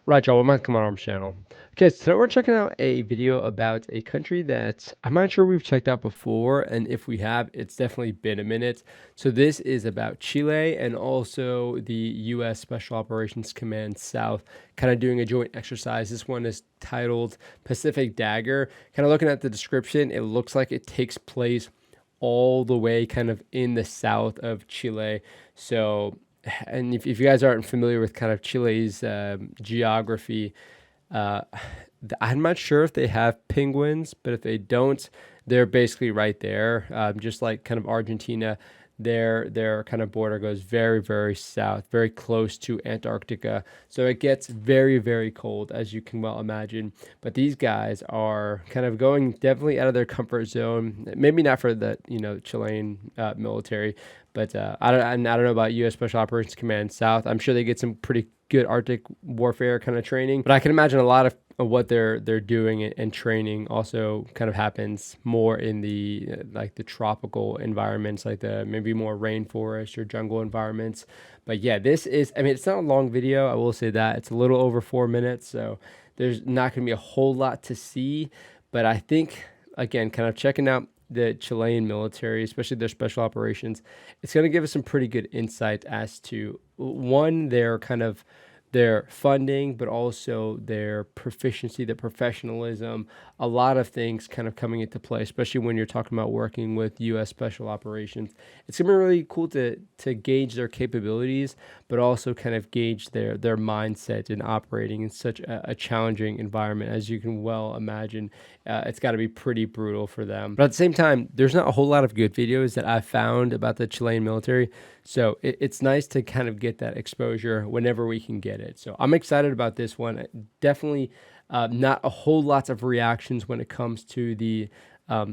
Right, y'all, welcome back to my arms channel. Okay, so today we're checking out a video about a country that I'm not sure we've checked out before, and if we have, it's definitely been a minute. So this is about Chile and also the U.S. Special Operations Command South, kind of doing a joint exercise. This one is titled Pacific Dagger. Kind of looking at the description, it looks like it takes place all the way kind of in the south of Chile. So and if you guys aren't familiar with kind of Chile's geography, uh, I'm not sure if they have penguins, but if they don't, they're basically right there. Just like kind of Argentina, their kind of border goes very, very south, very close to Antarctica. So it gets very, very cold, as you can well imagine. But these guys are kind of going definitely out of their comfort zone. Maybe not for the Chilean military, but I don't know about U.S. Special Operations Command South. I'm sure they get some pretty good Arctic warfare kind of training, but I can imagine a lot of what they're doing and training also kind of happens more in the like the tropical environments, like the maybe more rainforest or jungle environments. But yeah, this is, I mean, it's not a long video, I will say that. It's a little over 4 minutes, so there's not going to be a whole lot to see. But I think, again, kind of checking out the Chilean military, especially their special operations, it's going to give us some pretty good insight as to one, their funding, but also their proficiency, their professionalism, a lot of things kind of coming into play, especially when you're talking about working with U.S. Special Operations. It's going to be really cool to gauge their capabilities, but also kind of gauge their mindset in operating in such a challenging environment. As you can well imagine, it's got to be pretty brutal for them. But at the same time, there's not a whole lot of good videos that I've found about the Chilean military. So it's nice to kind of get that exposure whenever we can get it. So I'm excited about this one. Definitely not a whole lot of reactions when it comes to the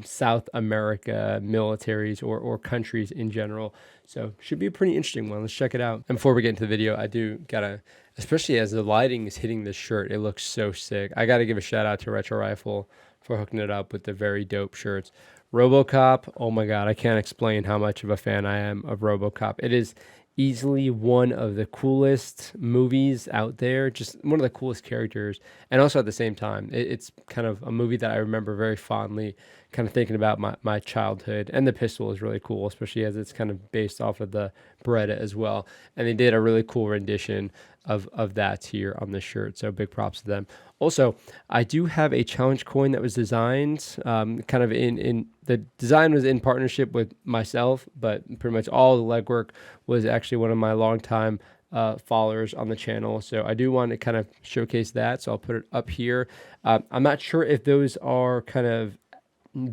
South America militaries or countries in general. So should be a pretty interesting one. Let's check it out. And before we get into the video, I do gotta, especially as the lighting is hitting this shirt, it looks so sick. I gotta give a shout out to Retro Rifle for hooking it up with the very dope shirts. RoboCop, oh my god, I can't explain how much of a fan I am of RoboCop. It is easily one of the coolest movies out there, just one of the coolest characters, and also at the same time, it's kind of a movie that I remember very fondly, kind of thinking about my childhood. And the pistol is really cool, especially as it's kind of based off of the Beretta as well, and they did a really cool rendition of that here on the shirt, so big props to them. Also, I do have a challenge coin that was designed kind of in the design was in partnership with myself, but pretty much all the legwork was actually one of my longtime followers on the channel. So I do want to kind of showcase that, so I'll put it up here. I'm not sure if those are kind of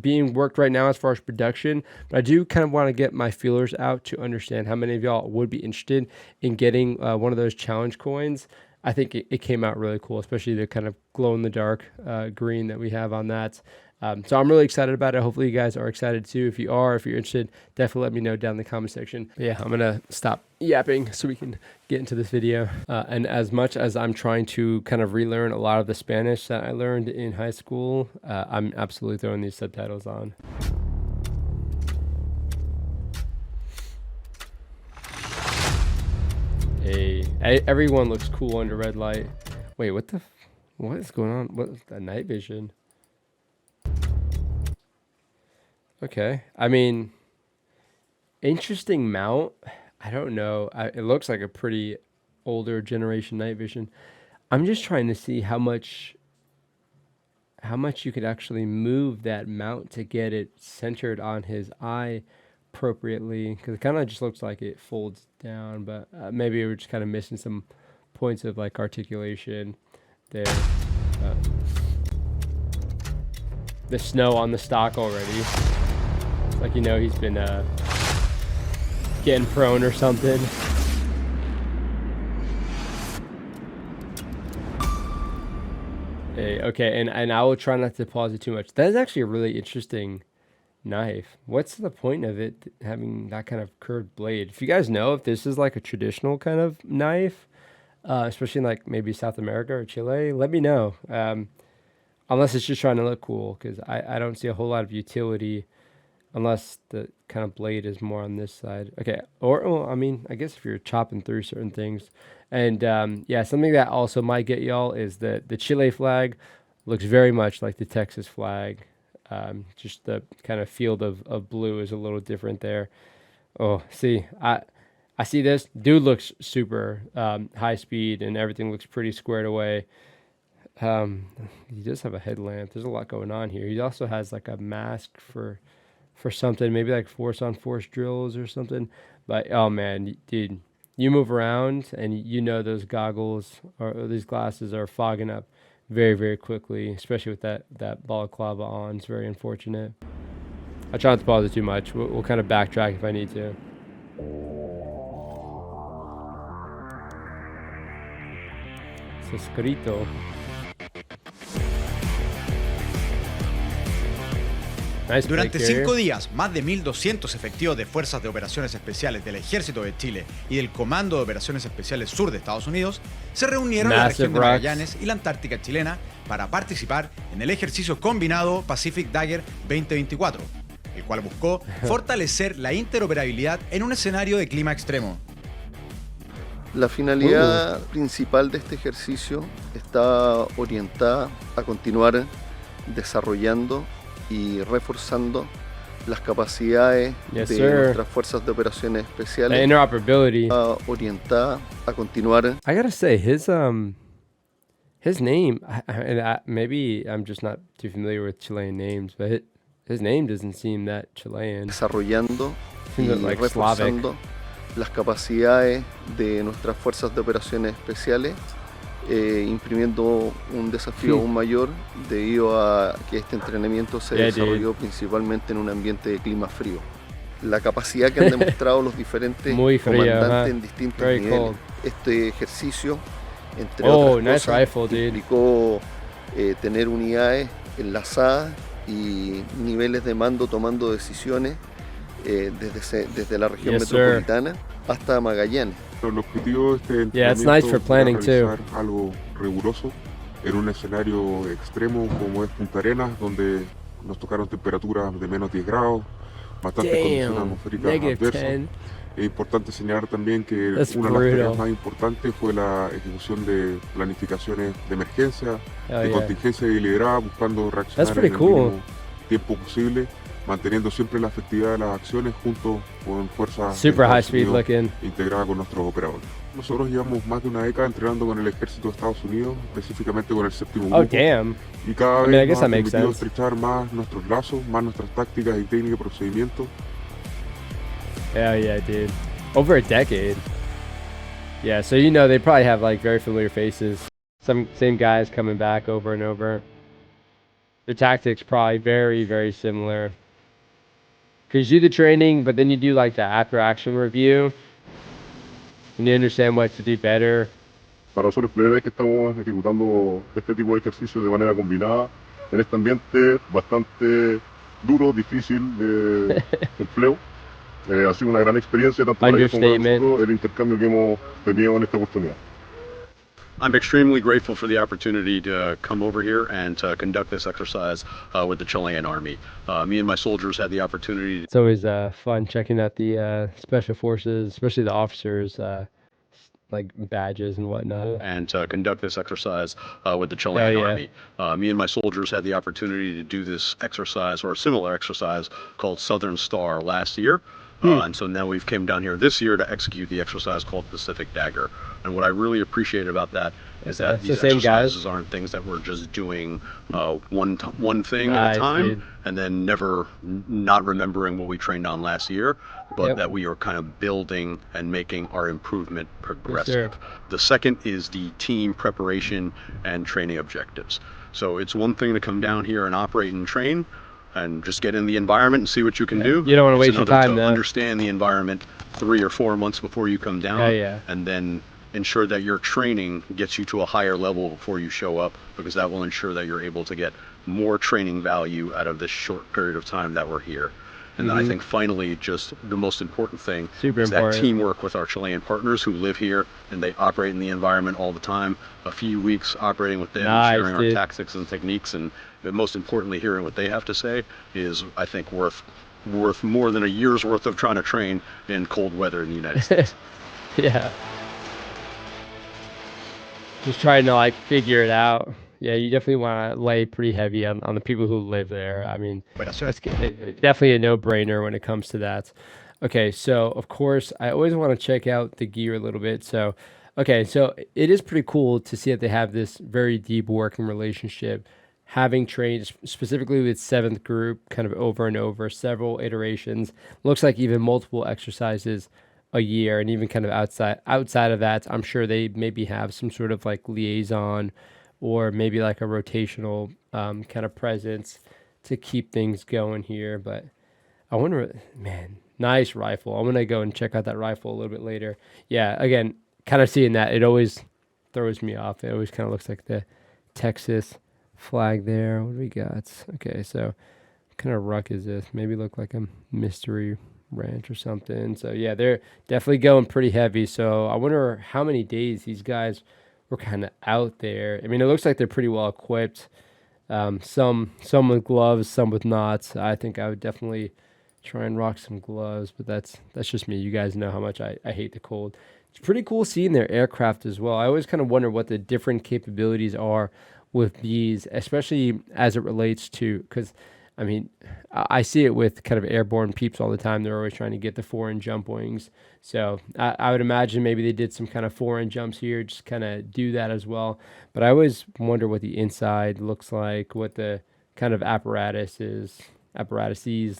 being worked right now as far as production, but I do kind of want to get my feelers out to understand how many of y'all would be interested in getting one of those challenge coins. I think it came out really cool, especially the kind of glow in the dark green that we have on that. So I'm really excited about it. Hopefully you guys are excited too. If you are, if you're interested, definitely let me know down in the comment section. But yeah, I'm going to stop yapping so we can get into this video. And as much as I'm trying to kind of relearn a lot of the Spanish that I learned in high school, I'm absolutely throwing these subtitles on. Hey, everyone looks cool under red light. Wait, what is going on? What's the night vision? Okay, I mean, interesting mount. I don't know. It looks like a pretty older generation night vision. I'm just trying to see how much you could actually move that mount to get it centered on his eye appropriately, because it kind of just looks like it folds down, but maybe we're just kind of missing some points of like articulation there. The snow on the stock already. Like, you know, he's been getting prone or something. Hey, okay, and I will try not to pause it too much. That is actually a really interesting knife. What's the point of it having that kind of curved blade? If you guys know if this is like a traditional kind of knife, especially in like maybe South America or Chile, let me know. Unless it's just trying to look cool, because I don't see a whole lot of utility Unless the kind of blade is more on this side. Okay. Or, well, I mean, I guess if you're chopping through certain things. And yeah, something that also might get y'all is that the Chile flag looks very much like the Texas flag. Just the kind of field of blue is a little different there. Oh, see, I see this. Dude looks super high speed and everything looks pretty squared away. He does have a headlamp. There's a lot going on here. He also has like a mask for something, maybe like force on force drills or something. But oh man, dude, you move around and you know those goggles or these glasses are fogging up very, very quickly, especially with that balaclava on. It's very unfortunate. I try not to pause it too much. We'll kind of backtrack if I need to. Suscrito. Nice. Durante 5 días, más de 1.200 efectivos de Fuerzas de Operaciones Especiales del Ejército de Chile y del Comando de Operaciones Especiales Sur de Estados Unidos se reunieron en la región de Magallanes y la Antártica chilena para participar en el ejercicio combinado Pacific Dagger 2024, el cual buscó fortalecer la interoperabilidad en un escenario de clima extremo. La finalidad principal de este ejercicio está orientada a continuar desarrollando y reforzando las capacidades de nuestras fuerzas de operaciones especiales. The interoperability. Orientada a continuar. I gotta say, his name, maybe I'm just not too familiar with Chilean names, but his name doesn't seem that Chilean. Desarrollando y reforzando las capacidades de nuestras fuerzas de operaciones especiales, imprimiendo un desafío aún mayor debido a que este entrenamiento se desarrolló principalmente en un ambiente de clima frío. La capacidad que han demostrado los diferentes comandantes en distintos niveles. Este ejercicio, entre otras cosas, implicó tener unidades enlazadas y niveles de mando tomando decisiones desde la región metropolitana hasta Magallanes. El objetivo de este entrenamiento es realizar algo riguroso en un escenario extremo como es Punta Arenas, donde nos tocaron temperaturas de menos 10 grados, bastantes condiciones atmosféricas adversas. Es importante señalar también que una de las tareas más importantes fue la ejecución de planificaciones de emergencia, de contingencia deliberada, buscando reaccionar en el mínimo tiempo posible, manteniendo siempre la efectividad de las acciones junto con fuerzas integradas con nuestros operadores. Nosotros llevamos más de una década entrenando con el ejército de Estados Unidos, específicamente con el 7º grupo, y cada vez nos ha permitido estrechar más nuestros lazos, más nuestras tácticas y técnicas y procedimientos. Yeah, dude. Over a decade. Yeah, so you know they probably have like very familiar faces. Some same guys coming back over and over. Their tactics probably very, very similar. Because you do the training, but then you do like the after action review. And you understand what to do better. Para nosotros, primera vez que estamos ejecutando este tipo de ejercicios de manera combinada en este ambiente bastante duro, difícil de empleo. Ha sido una gran experiencia tanto para ellos como para nosotros el intercambio que hemos tenido en esta oportunidad. I'm extremely grateful for the opportunity to come over here and to conduct this exercise with the Chilean Army. Me and my soldiers had the opportunity. It's always fun checking out the special forces, especially the officers, like badges and whatnot. And to conduct this exercise with the Chilean Army. Me and my soldiers had the opportunity to do this exercise or a similar exercise called Southern Star last year. And so now we've came down here this year to execute the exercise called Pacific Dagger. And what I really appreciate about that is that these exercises aren't things that we're just doing one thing at a time and then not remembering what we trained on last year, but that we are kind of building and making our improvement progressive. The second is the team preparation and training objectives. So it's one thing to come down here and operate and train and just get in the environment and see what you can do. You don't want to waste your time to understand the environment 3 or 4 months before you come down, and then ensure that your training gets you to a higher level before you show up, because that will ensure that you're able to get more training value out of this short period of time that we're here. And I think finally, just the most important thing is that teamwork with our Chilean partners who live here and they operate in the environment all the time. A few weeks operating with them, sharing our tactics and techniques, and most importantly, hearing what they have to say is, I think, worth worth more than a year's worth of trying to train in cold weather in the United States. Yeah. Just trying to like figure it out. Yeah, you definitely want to lay pretty heavy on the people who live there. I mean, that's definitely a no-brainer when it comes to that. Okay, so of course, I always want to check out the gear a little bit. So, okay, so it is pretty cool to see that they have this very deep working relationship, having trained specifically with 7th group kind of over and over, several iterations. Looks like even multiple exercises a year, and even kind of outside of that, I'm sure they maybe have some sort of like liaison or maybe like a rotational kind of presence to keep things going here. But I wonder, man, nice rifle. I'm gonna go and check out that rifle a little bit later. Yeah, again, kind of seeing that, it always throws me off. It always kind of looks like the Texas flag there. What do we got? Okay, so what kind of ruck is this? Maybe look like a mystery ranch or something. So yeah, they're definitely going pretty heavy. So I wonder how many days these guys were kind of out there. I mean, it looks like they're pretty well equipped. Some with gloves, some with knots. I think I would definitely try and rock some gloves, but that's just me. You guys know how much I hate the cold. It's pretty cool seeing their aircraft as well. I always kind of wonder what the different capabilities are with these, especially as it relates to, because I mean, I see it with kind of airborne peeps all the time. They're always trying to get the foreign jump wings. So I would imagine maybe they did some kind of foreign jumps here, just kind of do that as well. But I always wonder what the inside looks like, what the kind of apparatuses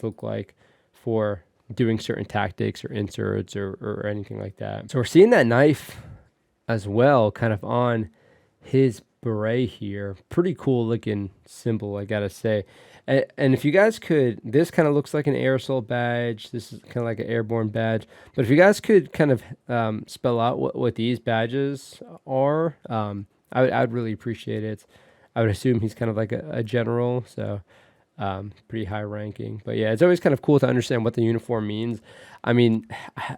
look like for doing certain tactics or inserts or anything like that. So we're seeing that knife as well, kind of on his beret here. Pretty cool looking symbol, I gotta say. And if you guys could, this kind of looks like an air assault badge. This is kind of like an airborne badge. But if you guys could kind of spell out what these badges are, I'd really appreciate it. I would assume he's kind of like a general, so pretty high ranking. But yeah, it's always kind of cool to understand what the uniform means. I mean,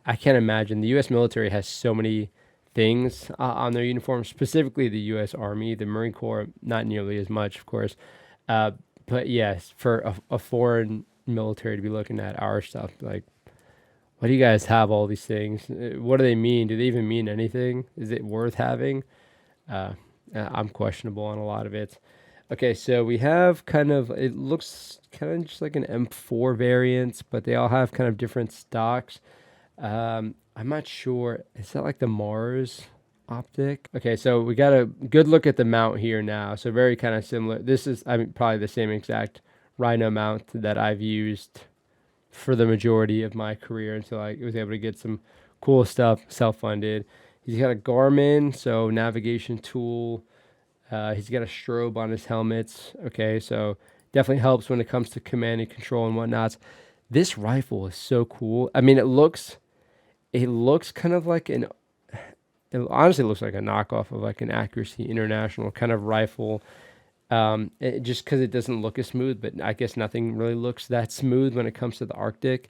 I can't imagine. The U.S. military has so many things on their uniforms, specifically the U.S. Army. The Marine Corps, not nearly as much, of course. But yes, for a foreign military to be looking at our stuff, like, what do you guys have all these things? What do they mean? Do they even mean anything? Is it worth having? I'm questionable on a lot of it. Okay, so we have kind of, it looks kind of just like an M4 variant, but they all have kind of different stocks. I'm not sure. Is that like the Mars optic? Okay, so we got a good look at the mount here now. So very kind of similar. This is, I mean, probably the same exact Rhino mount that I've used for the majority of my career until I was able to get some cool stuff self-funded. He's got a Garmin, so navigation tool. He's got a strobe on his helmets. Okay, so definitely helps when it comes to command and control and whatnot. This rifle is so cool. I mean, it looks kind of like it honestly looks like a knockoff of like an Accuracy International kind of rifle. Just because it doesn't look as smooth, but I guess nothing really looks that smooth when it comes to the Arctic.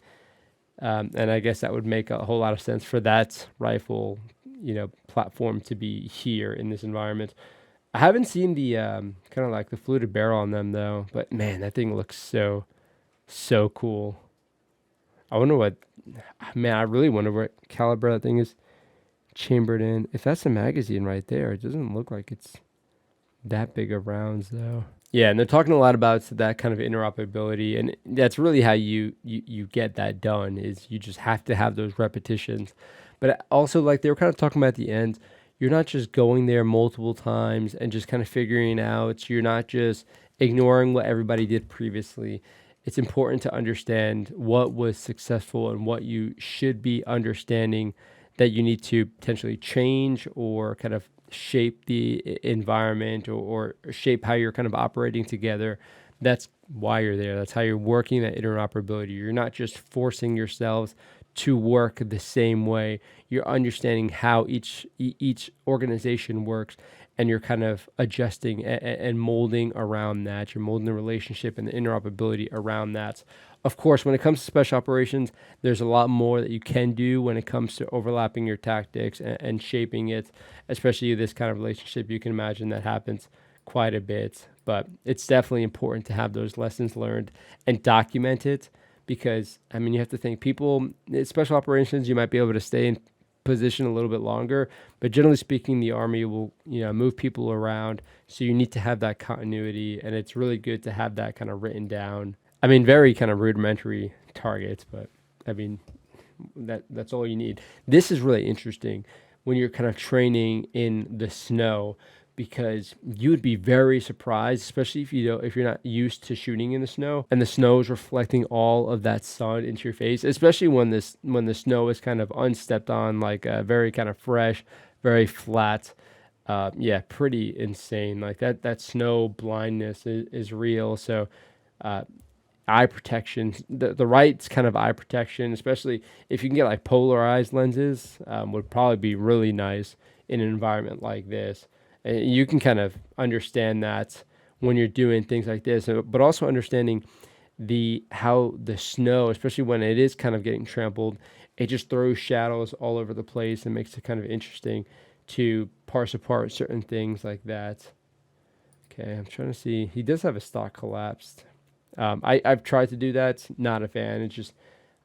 And I guess that would make a whole lot of sense for that rifle, platform to be here in this environment. I haven't seen the kind of like the fluted barrel on them though, but man, that thing looks so cool. I really wonder what caliber that thing is chambered in. If that's a magazine right there, it doesn't look like it's that big of rounds though. Yeah, and they're talking a lot about that kind of interoperability, and that's really how you get that done, is you just have to have those repetitions. But also, like they were kind of talking about at the end, you're not just going there multiple times and just kind of figuring out. You're not just ignoring what everybody did previously. It's important to understand what was successful and what you should be understanding that you need to potentially change or kind of shape the environment or shape how you're kind of operating together. That's why you're there. That's how you're working that interoperability. You're not just forcing yourselves to work the same way. You're understanding how each organization works, and you're kind of adjusting and molding around that. You're molding the relationship and the interoperability around that. Of course, when it comes to special operations, there's a lot more that you can do when it comes to overlapping your tactics and shaping it, especially this kind of relationship. You can imagine that happens quite a bit, but it's definitely important to have those lessons learned and document it, because, I mean, you have to think people, special operations, you might be able to stay in position a little bit longer, but generally speaking, the Army will, move people around. So you need to have that continuity, and it's really good to have that kind of written down. I mean, very kind of rudimentary targets, but I mean, that's all you need. This is really interesting when you're kind of training in the snow, because you would be very surprised, especially if you're not used to shooting in the snow, and the snow is reflecting all of that sun into your face, especially when the snow is kind of unstepped on, like very kind of fresh, very flat. Pretty insane. Like that snow blindness is real. So eye protection, the right kind of eye protection, especially if you can get like polarized lenses, would probably be really nice in an environment like this. And you can kind of understand that when you're doing things like this, but also understanding how the snow, especially when it is kind of getting trampled, it just throws shadows all over the place and makes it kind of interesting to parse apart certain things like that. Okay, I'm trying to see. He does have a stock collapsed. I've tried to do that. Not a fan. It's just,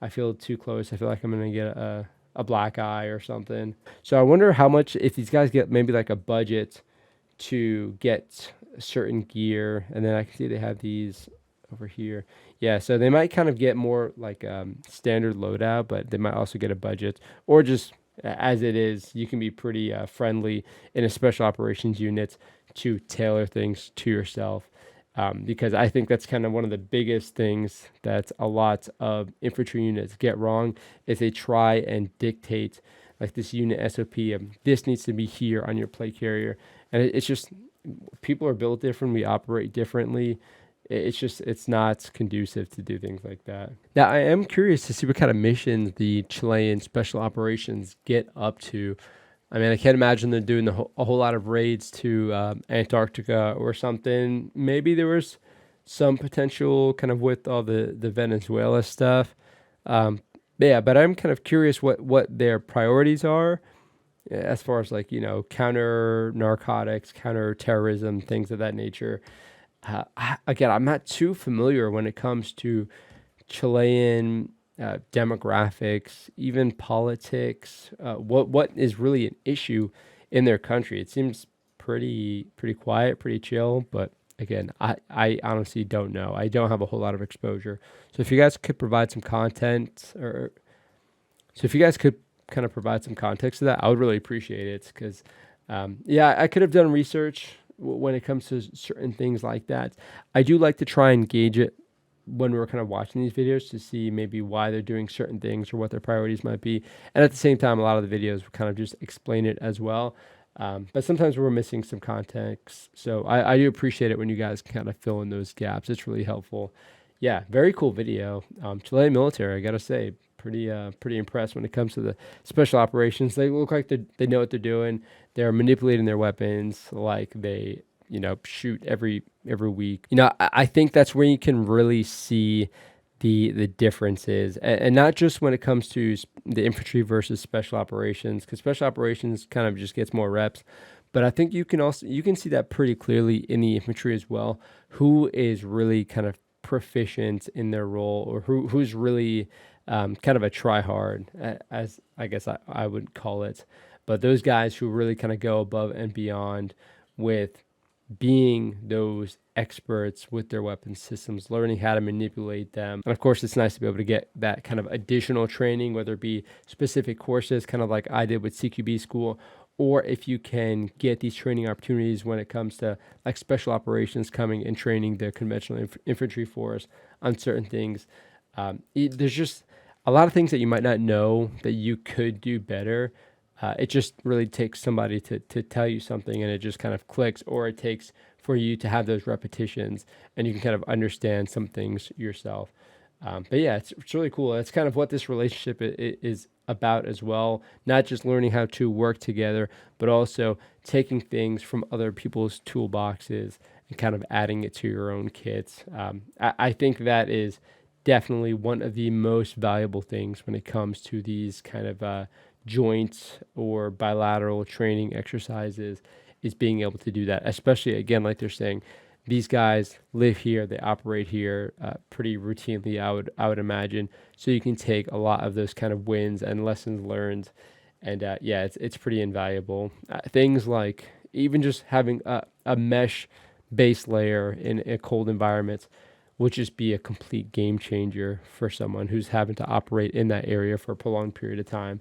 I feel too close. I feel like I'm going to get a black eye or something. So I wonder how much, if these guys get maybe like a budget to get certain gear, and then I can see they have these over here. Yeah, so they might kind of get more like standard loadout, but they might also get a budget, or just as it is, you can be pretty friendly in a special operations unit to tailor things to yourself. Because I think that's kind of one of the biggest things that a lot of infantry units get wrong, is they try and dictate like this unit SOP of this needs to be here on your plate carrier. And it's just, people are built different. We operate differently. It's not conducive to do things like that. Now, I am curious to see what kind of missions the Chilean special operations get up to. I mean, I can't imagine they're doing a whole lot of raids to Antarctica or something. Maybe there was some potential kind of with all the Venezuela stuff. But I'm kind of curious what their priorities are as far as like, counter narcotics, counter terrorism, things of that nature. Again, I'm not too familiar when it comes to Chilean demographics, even politics, what is really an issue in their country. It seems pretty quiet, pretty chill, but again, I honestly don't know. I don't have a whole lot of exposure. So if you guys could provide some content, if you guys could kind of provide some context to that, I would really appreciate it, because I could have done research when it comes to certain things like that. I do like to try and gauge it when we're kind of watching these videos to see maybe why they're doing certain things or what their priorities might be. And at the same time, a lot of the videos will kind of just explain it as well. But sometimes we're missing some context. So I do appreciate it when you guys can kind of fill in those gaps. It's really helpful. Yeah, very cool video. Chilean military, I got to say, pretty impressed when it comes to the special operations. They look like they know what they're doing. They're manipulating their weapons like they, shoot every week. I think that's where you can really see the differences, and not just when it comes to the infantry versus special operations, because special operations kind of just gets more reps. But I think you can see that pretty clearly in the infantry as well, who is really kind of proficient in their role, or who's really kind of a try-hard, as I guess I would call it. But those guys who really kind of go above and beyond with being those experts with their weapon systems, learning how to manipulate them. And of course, it's nice to be able to get that kind of additional training, whether it be specific courses, kind of like I did with CQB school, or if you can get these training opportunities when it comes to like special operations coming and training the conventional infantry force on certain things. There's just a lot of things that you might not know that you could do better. It just really takes somebody to tell you something, and it just kind of clicks, or it takes for you to have those repetitions and you can kind of understand some things yourself. But yeah, it's really cool. That's kind of what this relationship is about as well. Not just learning how to work together, but also taking things from other people's toolboxes and kind of adding it to your own kits. I think that is definitely one of the most valuable things when it comes to these kind of joint or bilateral training exercises, is being able to do that, especially again, like they're saying, these guys live here, they operate here pretty routinely, I would imagine. So you can take a lot of those kind of wins and lessons learned, and yeah, it's pretty invaluable. Things like even just having a mesh base layer in a cold environment would just be a complete game changer for someone who's having to operate in that area for a prolonged period of time.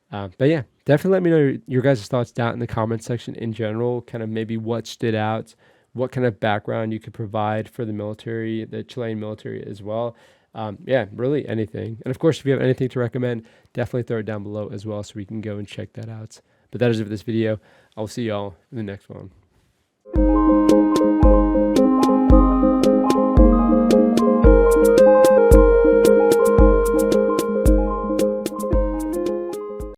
But yeah, definitely let me know your guys' thoughts down in the comment section in general, kind of maybe what stood out, what kind of background you could provide for the military, the Chilean military as well. Yeah, really anything. And of course, if you have anything to recommend, definitely throw it down below as well so we can go and check that out. But that is it for this video. I'll see y'all in the next one.